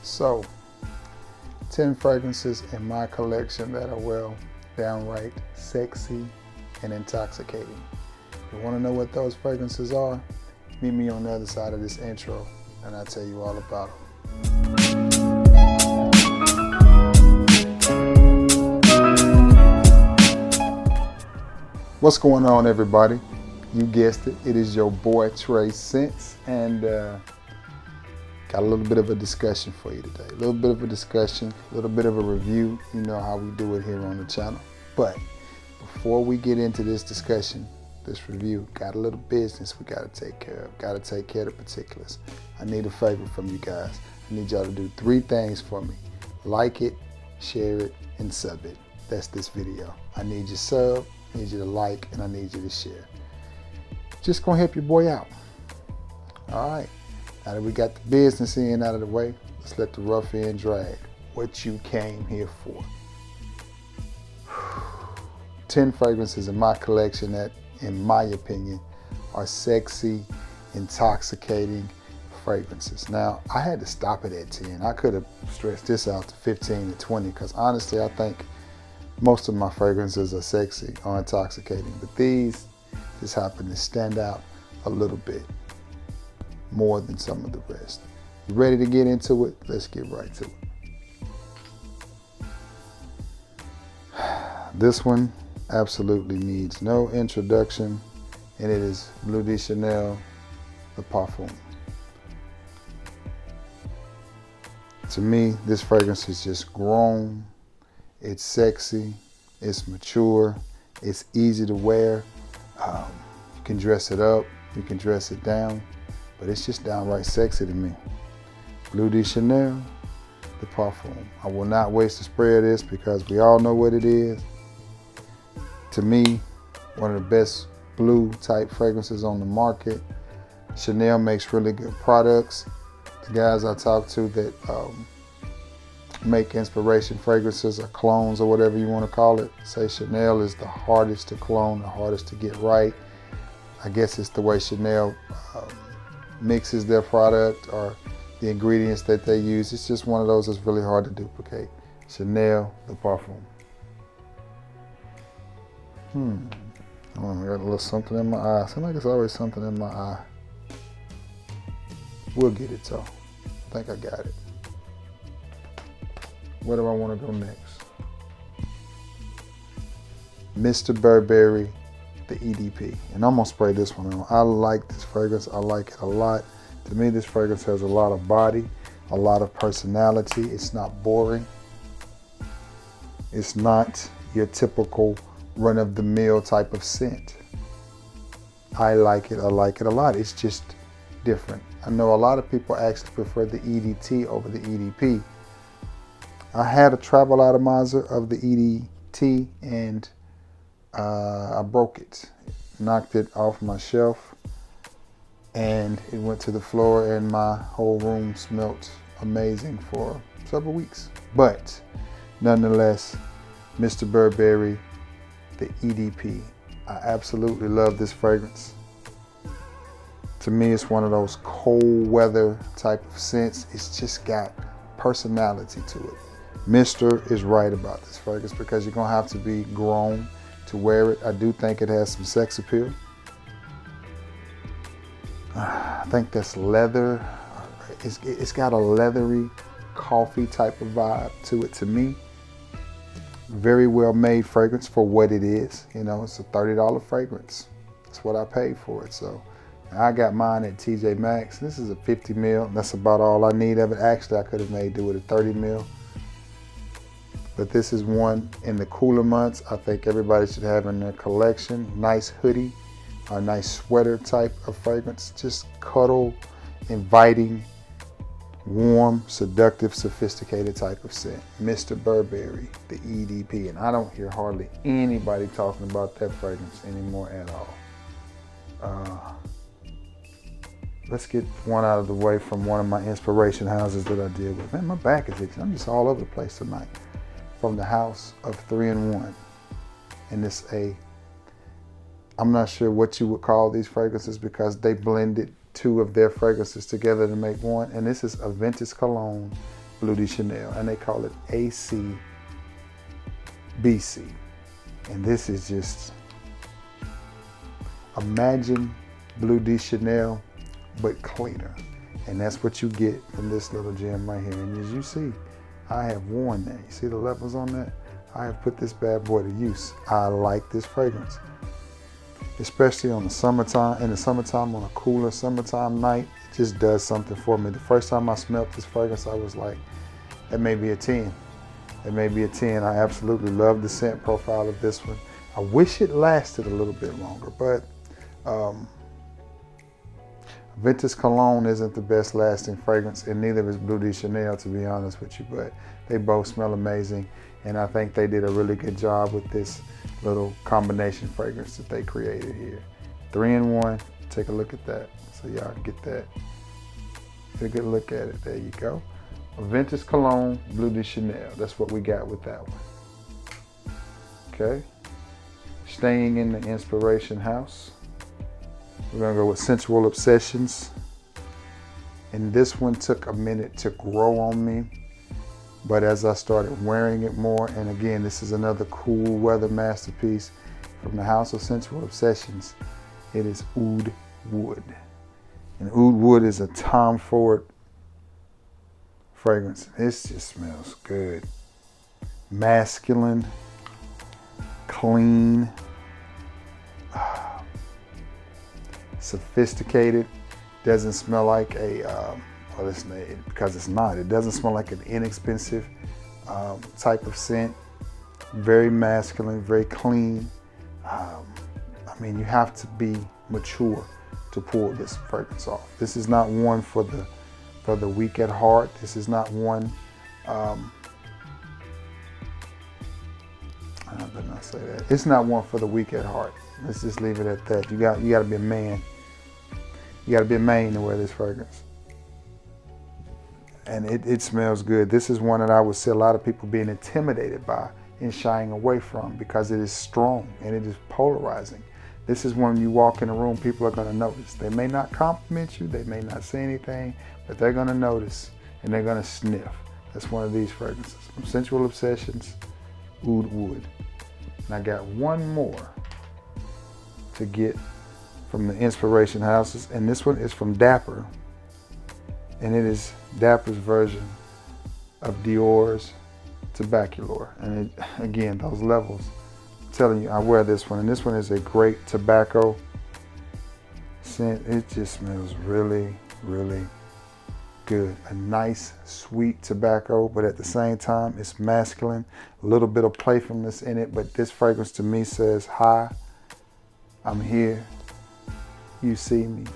So, 10 fragrances in my collection that are, well, downright sexy and intoxicating. You want to know what those fragrances are? Meet me on the other side of this intro and I'll tell you all about them. What's going on, everybody? You guessed it, it is your boy Trey Scents, and got a little bit of a discussion for you today. A little bit of a discussion, a little bit of a review. You know how we do it here on the channel. But before we get into this discussion, this review, got a little business we got to take care of. Got to take care of the particulars. I need a favor from you guys. I need y'all to do 3 things for me. Like it, share it, and sub it. That's this video. I need your sub, I need you to like, and I need you to share. Just gonna help your boy out. All right. Now that we got the business end out of the way, let's let the rough end drag. What you came here for. 10 fragrances in my collection that, in my opinion, are sexy, intoxicating fragrances. Now, I had to stop it at 10. I could have stretched this out to 15 to 20 because honestly, I think most of my fragrances are sexy or intoxicating, but these just happen to stand out a little bit more than some of the rest. You ready to get into it? Let's get right to it. This one absolutely needs no introduction, and it is Bleu de Chanel, the Parfum. To me, this fragrance is just grown. It's sexy, it's mature, it's easy to wear. You can dress it up, you can dress it down, but it's just downright sexy to me. Bleu de Chanel, the Parfum. I will not waste a spray of this because we all know what it is. To me, one of the best blue type fragrances on the market. Chanel makes really good products. The guys I talk to that make inspiration fragrances or clones or whatever you want to call it say Chanel is the hardest to clone, the hardest to get right. I guess it's the way Chanel mixes their product or the ingredients that they use. It's just one of those that's really hard to duplicate. Chanel, the Parfum. I got a little something in my eye. Seems like it's always something in my eye. We'll get it though. I think I got it. Where do I want to go next? Mr. Burberry, the EDP. And I'm gonna spray this one on. I like this fragrance, I like it a lot. To me, this fragrance has a lot of body, a lot of personality. It's not boring. It's not your typical run-of-the-mill type of scent. I like it a lot. It's just different. I know a lot of people actually prefer the EDT over the EDP. I had a travel atomizer of the EDT and I broke it, knocked it off my shelf, and it went to the floor and my whole room smelt amazing for several weeks. But nonetheless, Mr. Burberry, the EDP. I absolutely love this fragrance. To me, it's one of those cold weather type of scents. It's just got personality to it. Mr. is right about this fragrance because you're gonna have to be grown to wear it. I do think it has some sex appeal. I think that's leather. It's got a leathery coffee type of vibe to it to me. Very well made fragrance for what it is. You know, it's a $30 fragrance. That's what I paid for it. So I got mine at TJ Maxx. This is a 50 mil. That's about all I need of it. Actually, I could have made do with a 30 mil. But this is one in the cooler months I think everybody should have in their collection. Nice hoodie, a nice sweater type of fragrance. Just cuddle, inviting, warm, seductive, sophisticated type of scent. Mr. Burberry, the EDP. And I don't hear hardly anybody talking about that fragrance anymore at all. Let's get one out of the way from one of my inspiration houses that I deal with. Man, my back is itching. I'm just all over the place tonight. From the house of 3-in-1. And it's I'm not sure what you would call these fragrances because they blended 2 of their fragrances together to make one. And this is a vintage cologne Bleu de Chanel, and they call it ACBC. And this is just, imagine Bleu de Chanel, but cleaner. And that's what you get from this little gem right here. And as you see, I have worn that. You see the levels on that? I have put this bad boy to use. I like this fragrance, especially on the summertime. In the summertime, on a cooler summertime night, it just does something for me. The first time I smelled this fragrance, I was like, that may be a 10. It may be a 10. I absolutely love the scent profile of this one. I wish it lasted a little bit longer, but Vintage Cologne isn't the best lasting fragrance, and neither is Bleu de Chanel, to be honest with you, but they both smell amazing, and I think they did a really good job with this little combination fragrance that they created here. 3-in-1, take a look at that, so y'all can get that. Take a good look at it, there you go. A Vintage Cologne, Bleu de Chanel, that's what we got with that one. Okay, staying in the inspiration house, we're gonna go with Sensual Obsessions. And this one took a minute to grow on me, but as I started wearing it more, and again, this is another cool weather masterpiece from the house of Sensual Obsessions. It is Oud Wood. And Oud Wood is a Tom Ford fragrance. This just smells good. Masculine, clean, sophisticated. Doesn't smell like a, well, it's not, because it's not. It doesn't smell like an inexpensive type of scent. Very masculine, very clean. I mean, you have to be mature to pull this fragrance off. This is not one for the weak at heart. This is not one. I better not say that. It's not one for the weak at heart. Let's just leave it at that. You got to be a man. You got to be a man to wear this fragrance. And it smells good. This is one that I would see a lot of people being intimidated by and shying away from because it is strong and it is polarizing. This is when you walk in a room, people are going to notice. They may not compliment you, they may not say anything, but they're going to notice and they're going to sniff. That's one of these fragrances. From Sensual Obsessions, Oud Wood. And I got one more to get from the inspiration houses, and this one is from Dapper, and it is Dapper's version of Dior's Tobacolor. And again, those levels, I'm telling you, I wear this one, and this one is a great tobacco scent. It just smells really, really good. A nice, sweet tobacco, but at the same time, it's masculine. A little bit of playfulness in it, but this fragrance to me says, hi, I'm here. You see me.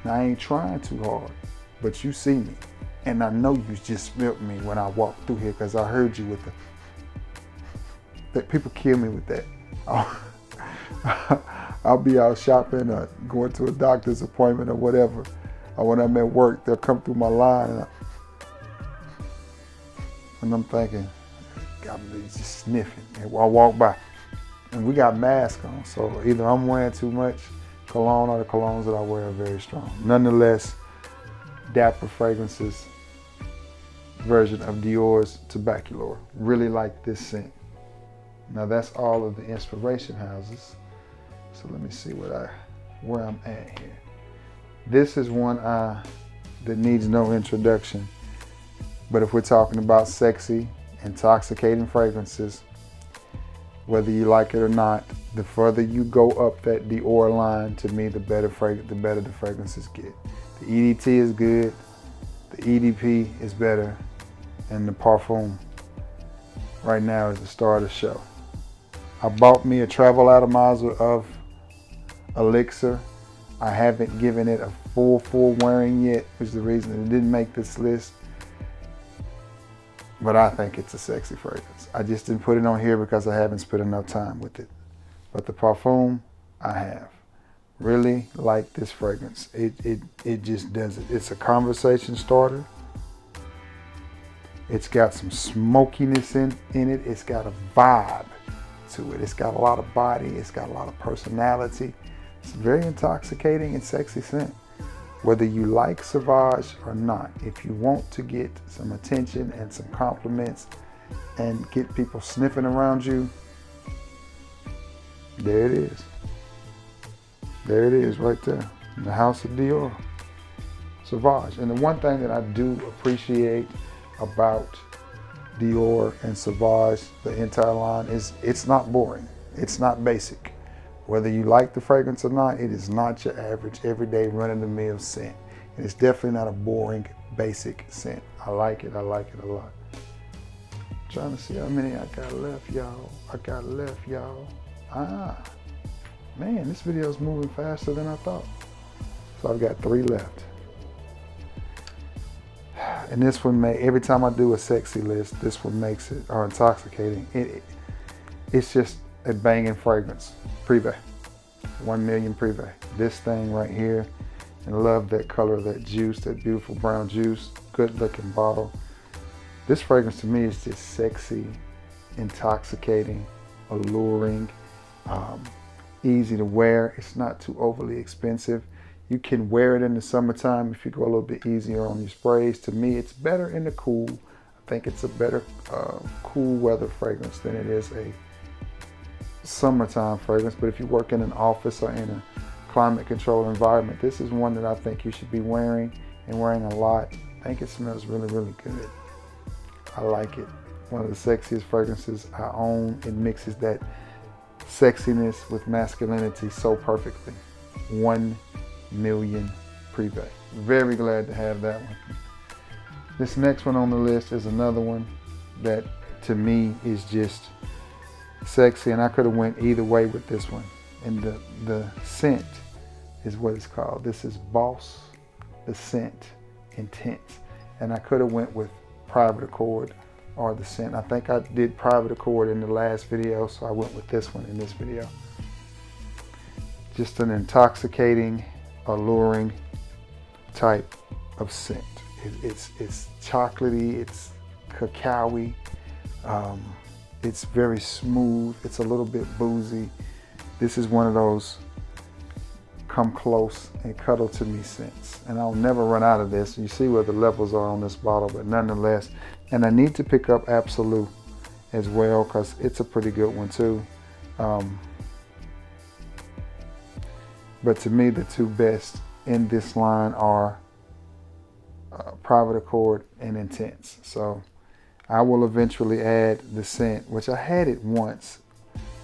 Now, I ain't trying too hard, but you see me. And I know you just smelled me when I walked through here because I heard you with the people kill me with that. I'll be out shopping or going to a doctor's appointment or whatever. Or when I'm at work, they'll come through my line and I'm thinking, God, just sniffing. And I walk by and we got masks on. So either I'm wearing too much cologne or the colognes that I wear are very strong. Nonetheless, Dapper Fragrances version of Dior's Tobacolor. Really like this scent. Now that's all of the inspiration houses. So let me see where I'm at here. This is one that needs no introduction. But if we're talking about sexy, intoxicating fragrances, whether you like it or not, the further you go up that Dior line, to me, the better the fragrances get. The EDT is good, the EDP is better, and the Parfum right now is the star of the show. I bought me a travel atomizer of Elixir. I haven't given it a full wearing yet, which is the reason it didn't make this list. But I think it's a sexy fragrance. I just didn't put it on here because I haven't spent enough time with it. But the Parfum, I have. Really like this fragrance. It just does it. It's a conversation starter. It's got some smokiness in it. It's got a vibe to it. It's got a lot of body. It's got a lot of personality. It's very intoxicating and sexy scent. Whether you like Sauvage or not, if you want to get some attention and some compliments and get people sniffing around you, there it is. There it is right there, in the house of Dior, Sauvage. And the one thing that I do appreciate about Dior and Sauvage, the entire line, is it's not boring. It's not basic. Whether you like the fragrance or not, it is not your average, everyday, run-of-the-mill scent. And it's definitely not a boring, basic scent. I like it a lot. Trying to see how many I got left, y'all. Man, this video is moving faster than I thought. So I've got 3 left. And this one every time I do a sexy list, this one makes it, or intoxicating. It's just a banging fragrance. Prive, 1 million Prive. This thing right here, and love that color, that juice, that beautiful brown juice, good looking bottle. This fragrance to me is just sexy, intoxicating, alluring, easy to wear. It's not too overly expensive. You can wear it in the summertime if you go a little bit easier on your sprays. To me, it's better in the cool. I think it's a better cool weather fragrance than it is a summertime fragrance. But if you work in an office or in a climate controlled environment, this is one that I think you should be wearing, and wearing a lot. I think it smells really, really good. I like it. One of the sexiest fragrances I own. It mixes that sexiness with masculinity so perfectly. 1 million Prive. Very glad to have that one. This next one on the list is another one that to me is just sexy, and I could have went either way with this one. And the scent is what it's called. This is Boss, the Scent Intense. And I could have went with Private Accord or the scent. I think I did Private Accord in the last video, so I went with this one in this video. Just an intoxicating, alluring type of scent. It's chocolatey, it's cacao-y, it's very smooth, it's a little bit boozy. This is one of those come close and cuddle to me scents, and I'll never run out of this. You see where the levels are on this bottle, but nonetheless, and I need to pick up Absolute as well because it's a pretty good one too. But to me, the 2 best in this line are Private Accord and Intense. So I will eventually add the scent, which I had it once,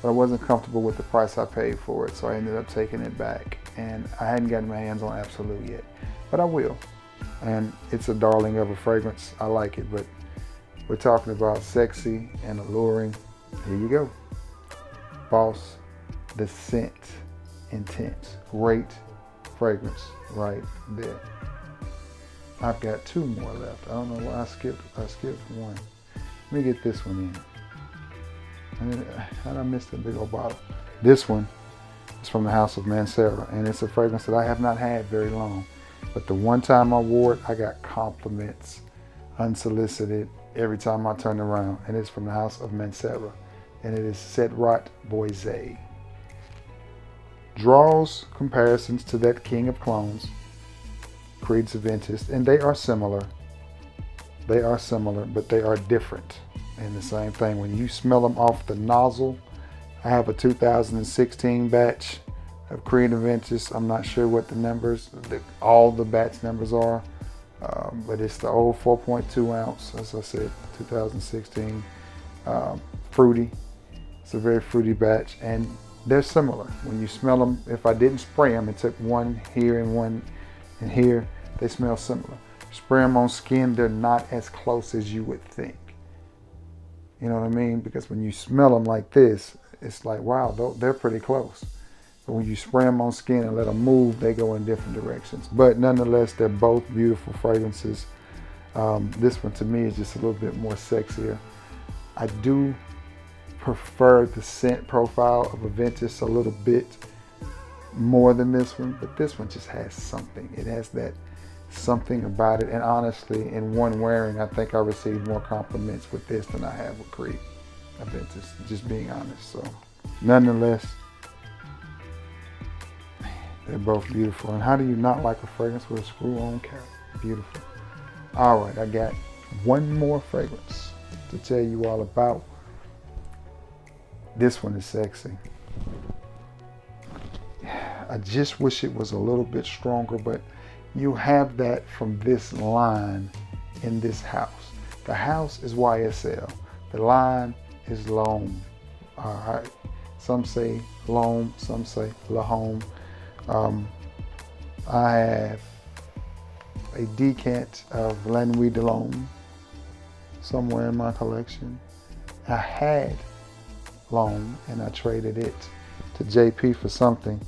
but I wasn't comfortable with the price I paid for it, so I ended up taking it back. And I hadn't gotten my hands on Absolute yet, but I will. And it's a darling of a fragrance. I like it, but we're talking about sexy and alluring. Here you go. Boss, the Scent Intense. Great fragrance right there. I've got 2 more left. I don't know why I skipped one. Let me get this one in. How did I miss the big old bottle? This one is from the house of Mancera, and it's a fragrance that I have not had very long. But the one time I wore it, I got compliments, unsolicited, every time I turned around. And it's from the house of Mancera, and it is Cedrat Boise. Draws comparisons to that king of clones, Creed's Aventus, and they are similar. They are similar, but they are different. And the same thing, when you smell them off the nozzle, I have a 2016 batch of Creed Aventus. I'm not sure what the numbers, all the batch numbers are, but it's the old 4.2 ounce, as I said, 2016, fruity. It's a very fruity batch, and they're similar. When you smell them, if I didn't spray them and took one here and one in here, they smell similar. Spray them on skin, they're not as close as you would think. You know what I mean? Because when you smell them like this, it's like, wow, they're pretty close. But when you spray them on skin and let them move, they go in different directions. But nonetheless, they're both beautiful fragrances. This one to me is just a little bit more sexier. I do prefer the scent profile of Aventus a little bit more than this one, but this one just has something. It has that something about it, and honestly, in one wearing, I think I received more compliments with this than I have with Creed Aventus, just being honest. So nonetheless, They're both beautiful. And how do you not like a fragrance with a screw-on cap? Beautiful. All right, I got one more fragrance to tell you all about. This one is sexy. I just wish it was a little bit stronger, but you have that from this line in this house. The house is YSL. The line is Lone. All right. Some say Lone, some say La Home. I have a decant of La Nuit de Lone somewhere in my collection. I had Lone and I traded it to JP for something.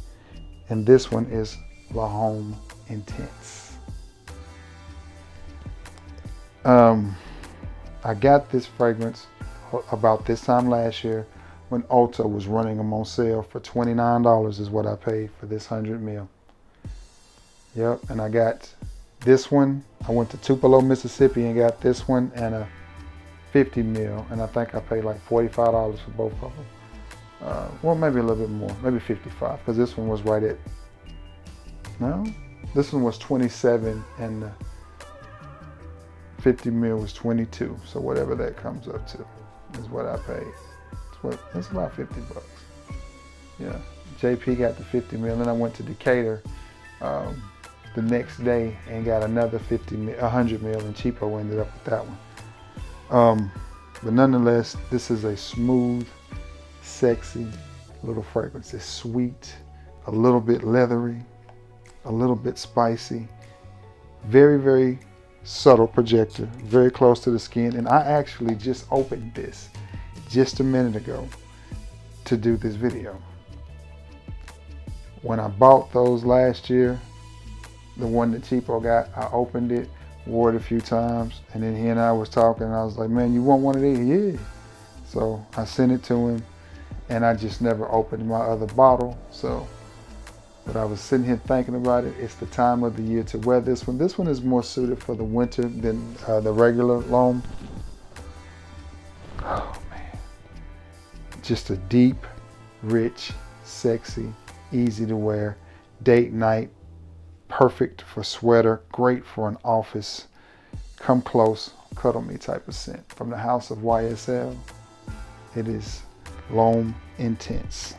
And this one is La Home Intense. I got this fragrance about this time last year when Ulta was running them on sale for $29 is what I paid for this 100 ml. Yep, and I got this one. I went to Tupelo, Mississippi and got this one and a 50 ml, and I think I paid like $45 for both of them. Well, maybe a little bit more, maybe 55, because this one was right at, no, this one was 27 and the 50 ml was 22. So whatever that comes up to is what I paid. It's about 50 bucks. Yeah, JP got the 50 ml, and I went to Decatur the next day and got another 100 ml, and cheapo ended up with that one. But nonetheless, this is a smooth, sexy little fragrance. It's sweet, a little bit leathery, a little bit spicy, very, very subtle projector, very close to the skin. And I actually just opened this just a minute ago to do this video. When I bought those last year, the one that cheapo got, I opened it, wore it a few times, and then he and I was talking, and I was like, man, you want one of these? Yeah. So I sent it to him, and I just never opened my other bottle. So, but I was sitting here thinking about it. It's the time of the year to wear this one. This one is more suited for the winter than the regular Lone. Oh man. Just a deep, rich, sexy, easy to wear, date night, perfect for sweater, great for an office, come close, cuddle me type of scent. From the house of YSL, it is Lone Intense.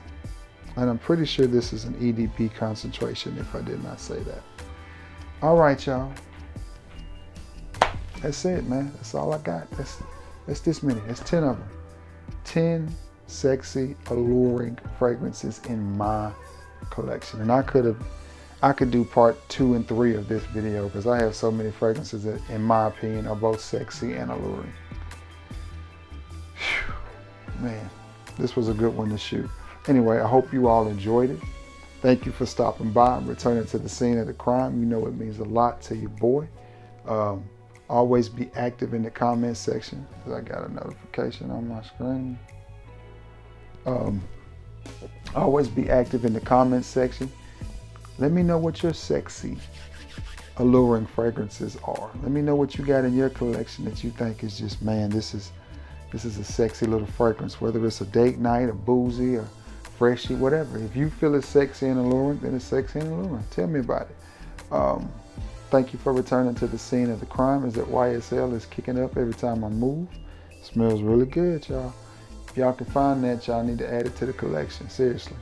And I'm pretty sure this is an EDP concentration if I did not say that. All right, y'all. That's it, man. That's all I got. That's this many. That's 10 of them. 10 sexy, alluring fragrances in my collection. And I could do part 2 and 3 of this video because I have so many fragrances that, in my opinion, are both sexy and alluring. Whew, man, this was a good one to shoot. Anyway, I hope you all enjoyed it. Thank you for stopping by and returning to the scene of the crime. You know it means a lot to your boy. Always be active in the comment section because I got a notification on my screen. Always be active in the comment section. Let me know what your sexy, alluring fragrances are. Let me know what you got in your collection that you think is just, man, this is a sexy little fragrance, whether it's a date night, a boozy, or freshy, whatever. If you feel it's sexy and alluring, then it's sexy and alluring. Tell me about it. Thank you for returning to the scene of the crime. Is that YSL is kicking up every time I move. It smells really good, y'all. If y'all can find that, y'all need to add it to the collection, seriously.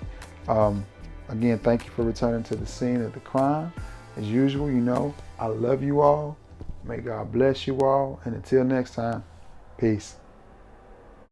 Again, thank you for returning to the scene of the crime. As usual, you know, I love you all. May God bless you all. And until next time, peace.